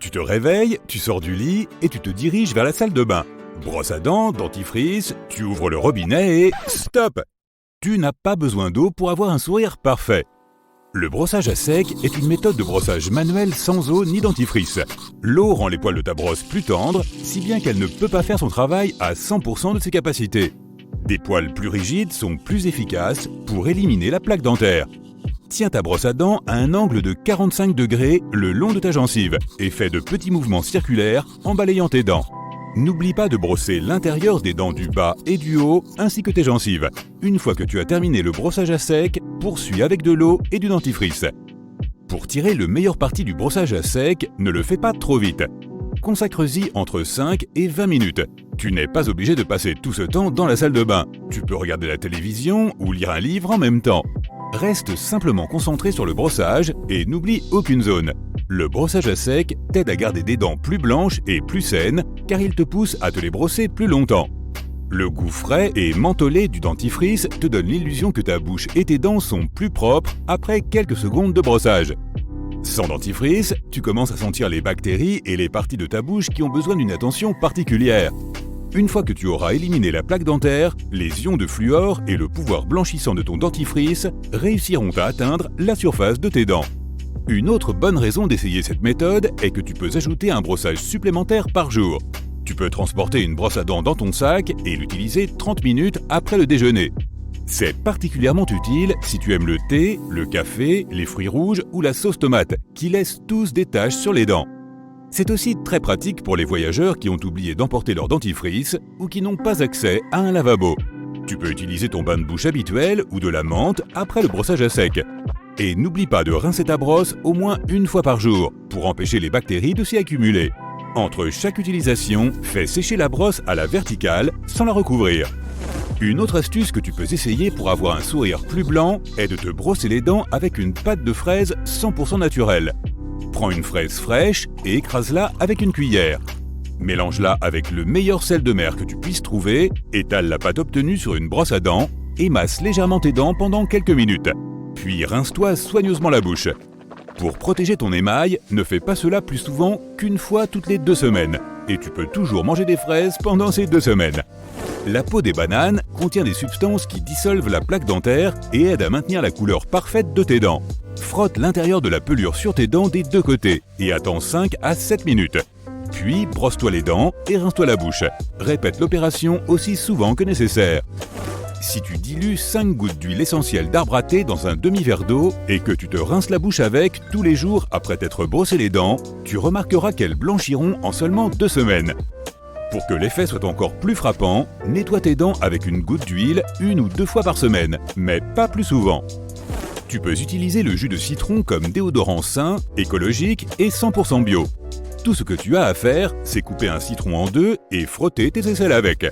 Tu te réveilles, tu sors du lit et tu te diriges vers la salle de bain. Brosse à dents, dentifrice, tu ouvres le robinet et stop! Tu n'as pas besoin d'eau pour avoir un sourire parfait. Le brossage à sec est une méthode de brossage manuel sans eau ni dentifrice. L'eau rend les poils de ta brosse plus tendres, si bien qu'elle ne peut pas faire son travail à 100% de ses capacités. Des poils plus rigides sont plus efficaces pour éliminer la plaque dentaire. Tiens ta brosse à dents à un angle de 45 degrés le long de ta gencive et fais de petits mouvements circulaires en balayant tes dents. N'oublie pas de brosser l'intérieur des dents du bas et du haut ainsi que tes gencives. Une fois que tu as terminé le brossage à sec, poursuis avec de l'eau et du dentifrice. Pour tirer le meilleur parti du brossage à sec, ne le fais pas trop vite. Consacre-y entre 5 et 20 minutes. Tu n'es pas obligé de passer tout ce temps dans la salle de bain. Tu peux regarder la télévision ou lire un livre en même temps. Reste simplement concentré sur le brossage et n'oublie aucune zone. Le brossage à sec t'aide à garder des dents plus blanches et plus saines car il te pousse à te les brosser plus longtemps. Le goût frais et mentholé du dentifrice te donne l'illusion que ta bouche et tes dents sont plus propres après quelques secondes de brossage. Sans dentifrice, tu commences à sentir les bactéries et les parties de ta bouche qui ont besoin d'une attention particulière. Une fois que tu auras éliminé la plaque dentaire, les ions de fluor et le pouvoir blanchissant de ton dentifrice réussiront à atteindre la surface de tes dents. Une autre bonne raison d'essayer cette méthode est que tu peux ajouter un brossage supplémentaire par jour. Tu peux transporter une brosse à dents dans ton sac et l'utiliser 30 minutes après le déjeuner. C'est particulièrement utile si tu aimes le thé, le café, les fruits rouges ou la sauce tomate, qui laissent tous des taches sur les dents. C'est aussi très pratique pour les voyageurs qui ont oublié d'emporter leur dentifrice ou qui n'ont pas accès à un lavabo. Tu peux utiliser ton bain de bouche habituel ou de la menthe après le brossage à sec. Et n'oublie pas de rincer ta brosse au moins une fois par jour pour empêcher les bactéries de s'y accumuler. Entre chaque utilisation, fais sécher la brosse à la verticale sans la recouvrir. Une autre astuce que tu peux essayer pour avoir un sourire plus blanc est de te brosser les dents avec une pâte de fraise 100% naturelle. Prends une fraise fraîche et écrase-la avec une cuillère. Mélange-la avec le meilleur sel de mer que tu puisses trouver, étale la pâte obtenue sur une brosse à dents et masse légèrement tes dents pendant quelques minutes. Puis rince-toi soigneusement la bouche. Pour protéger ton émail, ne fais pas cela plus souvent qu'une fois toutes les 2 semaines. Et tu peux toujours manger des fraises pendant ces 2 semaines. La peau des bananes contient des substances qui dissolvent la plaque dentaire et aident à maintenir la couleur parfaite de tes dents. Frotte l'intérieur de la pelure sur tes dents des 2 côtés et attends 5 à 7 minutes. Puis brosse-toi les dents et rince-toi la bouche. Répète l'opération aussi souvent que nécessaire. Si tu dilues 5 gouttes d'huile essentielle d'arbre à thé dans un demi-verre d'eau et que tu te rinces la bouche avec tous les jours après t'être brossé les dents, tu remarqueras qu'elles blanchiront en seulement 2 semaines. Pour que l'effet soit encore plus frappant, nettoie tes dents avec une goutte d'huile 1 ou 2 fois par semaine, mais pas plus souvent. Tu peux utiliser le jus de citron comme déodorant sain, écologique et 100% bio. Tout ce que tu as à faire, c'est couper un citron en 2 et frotter tes aisselles avec.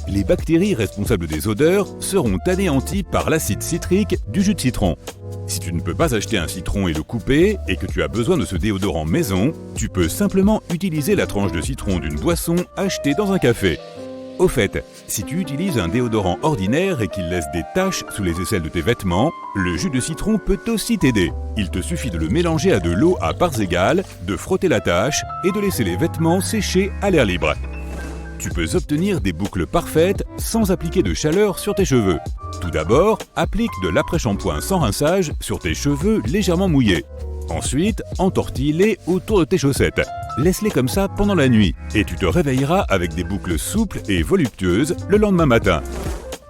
Les bactéries responsables des odeurs seront anéanties par l'acide citrique du jus de citron. Si tu ne peux pas acheter un citron et le couper, et que tu as besoin de ce déodorant maison, tu peux simplement utiliser la tranche de citron d'une boisson achetée dans un café. Au fait, si tu utilises un déodorant ordinaire et qu'il laisse des taches sous les aisselles de tes vêtements, le jus de citron peut aussi t'aider. Il te suffit de le mélanger à de l'eau à parts égales, de frotter la tache et de laisser les vêtements sécher à l'air libre. Tu peux obtenir des boucles parfaites sans appliquer de chaleur sur tes cheveux. Tout d'abord, applique de l'après-shampoing sans rinçage sur tes cheveux légèrement mouillés. Ensuite, entortille-les autour de tes chaussettes. Laisse-les comme ça pendant la nuit et tu te réveilleras avec des boucles souples et voluptueuses le lendemain matin.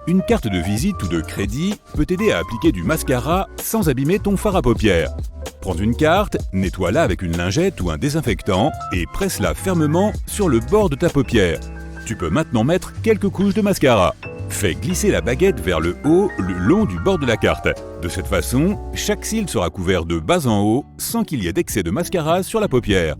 Une carte de visite ou de crédit peut t'aider à appliquer du mascara sans abîmer ton fard à paupières. Prends une carte, nettoie-la avec une lingette ou un désinfectant et presse-la fermement sur le bord de ta paupière. Tu peux maintenant mettre quelques couches de mascara. Fais glisser la baguette vers le haut le long du bord de la carte. De cette façon, chaque cil sera couvert de bas en haut sans qu'il y ait d'excès de mascara sur la paupière.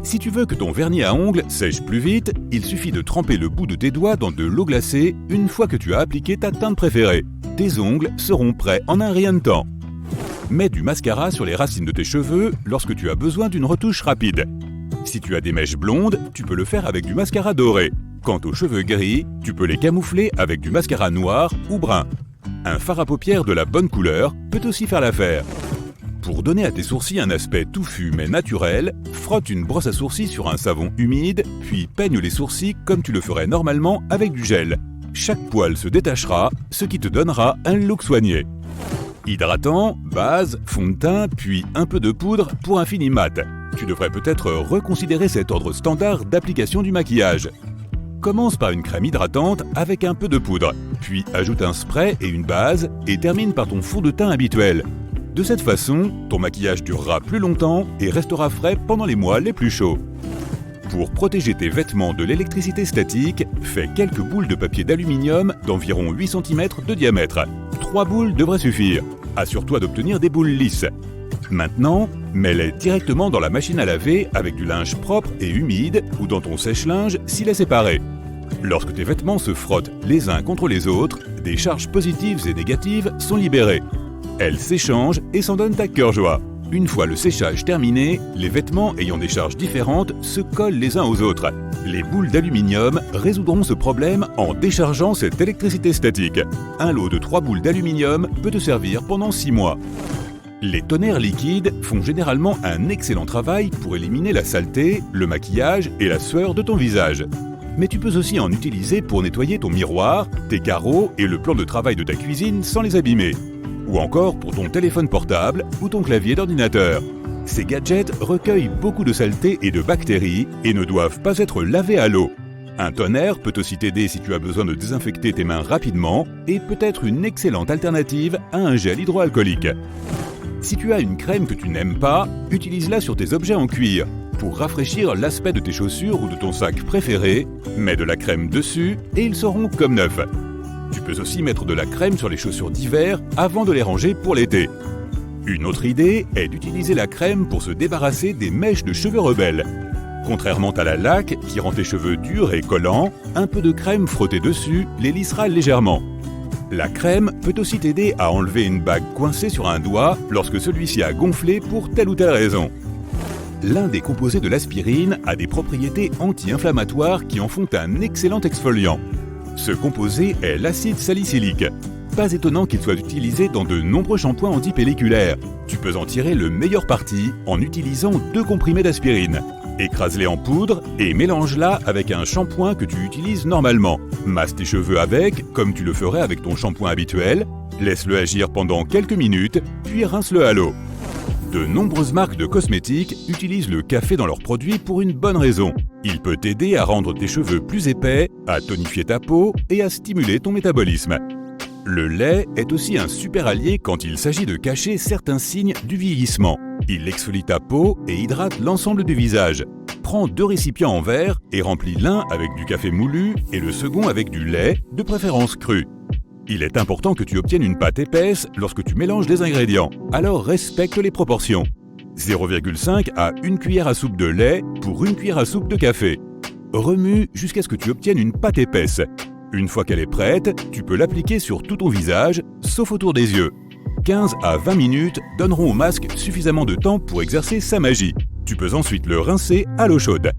Si tu veux que ton vernis à ongles sèche plus vite, il suffit de tremper le bout de tes doigts dans de l'eau glacée une fois que tu as appliqué ta teinte préférée. Tes ongles seront prêts en un rien de temps. Mets du mascara sur les racines de tes cheveux lorsque tu as besoin d'une retouche rapide. Si tu as des mèches blondes, tu peux le faire avec du mascara doré. Quant aux cheveux gris, tu peux les camoufler avec du mascara noir ou brun. Un fard à paupières de la bonne couleur peut aussi faire l'affaire. Pour donner à tes sourcils un aspect touffu mais naturel, frotte une brosse à sourcils sur un savon humide, puis peigne les sourcils comme tu le ferais normalement avec du gel. Chaque poil se détachera, ce qui te donnera un look soigné. Hydratant, base, fond de teint, puis un peu de poudre pour un fini mat. Tu devrais peut-être reconsidérer cet ordre standard d'application du maquillage. Commence par une crème hydratante avec un peu de poudre, puis ajoute un spray et une base et termine par ton fond de teint habituel. De cette façon, ton maquillage durera plus longtemps et restera frais pendant les mois les plus chauds. Pour protéger tes vêtements de l'électricité statique, fais quelques boules de papier d'aluminium d'environ 8 cm de diamètre. 3 boules devraient suffire. Assure-toi d'obtenir des boules lisses. Maintenant, mets-les directement dans la machine à laver avec du linge propre et humide ou dans ton sèche-linge s'il est séparé. Lorsque tes vêtements se frottent les uns contre les autres, des charges positives et négatives sont libérées. Elles s'échangent et s'en donnent à cœur joie. Une fois le séchage terminé, les vêtements ayant des charges différentes se collent les uns aux autres. Les boules d'aluminium résoudront ce problème en déchargeant cette électricité statique. Un lot de 3 boules d'aluminium peut te servir pendant 6 mois. Les toners liquides font généralement un excellent travail pour éliminer la saleté, le maquillage et la sueur de ton visage. Mais tu peux aussi en utiliser pour nettoyer ton miroir, tes carreaux et le plan de travail de ta cuisine sans les abîmer. Ou encore pour ton téléphone portable ou ton clavier d'ordinateur. Ces gadgets recueillent beaucoup de saleté et de bactéries et ne doivent pas être lavés à l'eau. Un toner peut aussi t'aider si tu as besoin de désinfecter tes mains rapidement et peut être une excellente alternative à un gel hydroalcoolique. Si tu as une crème que tu n'aimes pas, utilise-la sur tes objets en cuir. Pour rafraîchir l'aspect de tes chaussures ou de ton sac préféré, mets de la crème dessus et ils seront comme neufs. Tu peux aussi mettre de la crème sur les chaussures d'hiver avant de les ranger pour l'été. Une autre idée est d'utiliser la crème pour se débarrasser des mèches de cheveux rebelles. Contrairement à la laque qui rend tes cheveux durs et collants, un peu de crème frottée dessus les lissera légèrement. La crème peut aussi t'aider à enlever une bague coincée sur un doigt lorsque celui-ci a gonflé pour telle ou telle raison. L'un des composés de l'aspirine a des propriétés anti-inflammatoires qui en font un excellent exfoliant. Ce composé est l'acide salicylique. Pas étonnant qu'il soit utilisé dans de nombreux shampoings antipelliculaires. Tu peux en tirer le meilleur parti en utilisant 2 comprimés d'aspirine. Écrase-les en poudre et mélange-la avec un shampoing que tu utilises normalement. Masse tes cheveux avec, comme tu le ferais avec ton shampoing habituel. Laisse-le agir pendant quelques minutes, puis rince-le à l'eau. De nombreuses marques de cosmétiques utilisent le café dans leurs produits pour une bonne raison. Il peut t'aider à rendre tes cheveux plus épais, à tonifier ta peau et à stimuler ton métabolisme. Le lait est aussi un super allié quand il s'agit de cacher certains signes du vieillissement. Il exfolie ta peau et hydrate l'ensemble du visage. Prends 2 récipients en verre et remplis l'un avec du café moulu et le second avec du lait, de préférence cru. Il est important que tu obtiennes une pâte épaisse lorsque tu mélanges les ingrédients, alors respecte les proportions. 0,5 à 1 cuillère à soupe de lait pour 1 cuillère à soupe de café. Remue jusqu'à ce que tu obtiennes une pâte épaisse. Une fois qu'elle est prête, tu peux l'appliquer sur tout ton visage, sauf autour des yeux. 15 à 20 minutes donneront au masque suffisamment de temps pour exercer sa magie. Tu peux ensuite le rincer à l'eau chaude.